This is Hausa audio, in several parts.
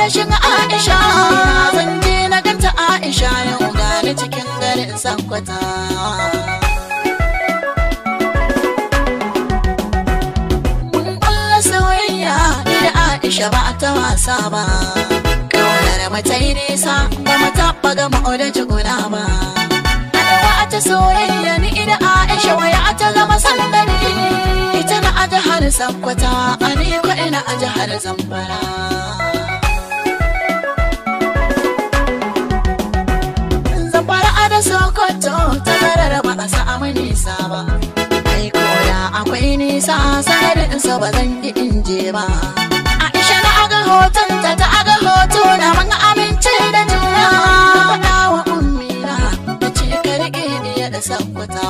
rashin Aisha. Zan je na ganta Aisha yau gani cikin garin Sakkwata. Mun kulla soyayya ni da Aisha ba ta wasa ba. Kaunar mu ta yi nisa ba mu taɓa gama da jiguna ba. Ta soyayya ni da Aisha waya ta zama sandari. Ita na a jihar Sakkwata, a ni ko ina a jihar Zamfara. Zamfara a da Sokoto ta zarar ba a samu nisa ba. Ai koya akwai nisa sanadin sa ba zan yi inje ba. Aisha na aga hoton ta aga hoto na mun amince da juna. Faɗa wa ummina ta ce ka riƙe ni da Sakkwata.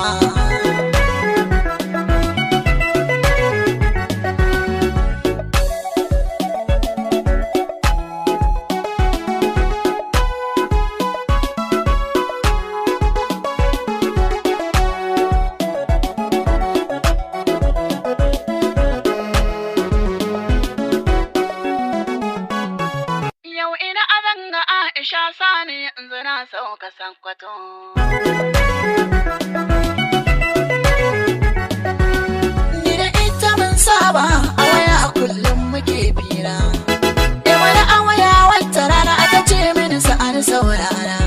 Aisha sani yanzu na sauka Sakkwato. Ni da ita mun saba a waya a kullum muke fira. Wani a waya wata rana aka ce mini sa'ar saurara.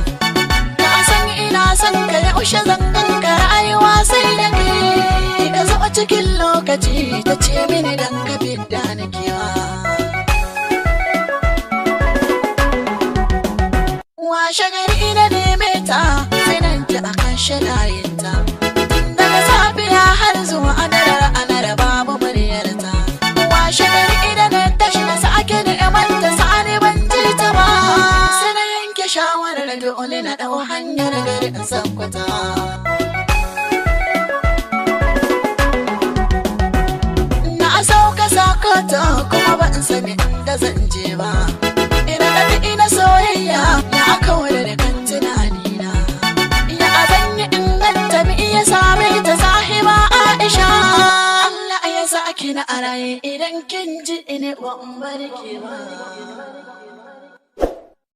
Na san ina son ka ya ushe zangan ka rayuwa sai da kai. Ka zo cikin lokaci ta ce mini dan ka fidda ni kewa. Washe gari na neme ta sai nan ji a kashe layinta. Daga safiya har zuwa anar babu muryarta. Washe gari da na tashi na sake neman ta sani ban ji ta ba. Sai na yanke shawarar dole na ɗau hanyar garin Sakkwata. Na sauka Sokoto kuma ban sani inda zan je ba. Ina soyayya ya aka wadda da kan tunanina. Ya azanya inganta mi iya same ta sahiba Aisha. Allah ya sa ki na araye idan kin ji ini ban barke ba.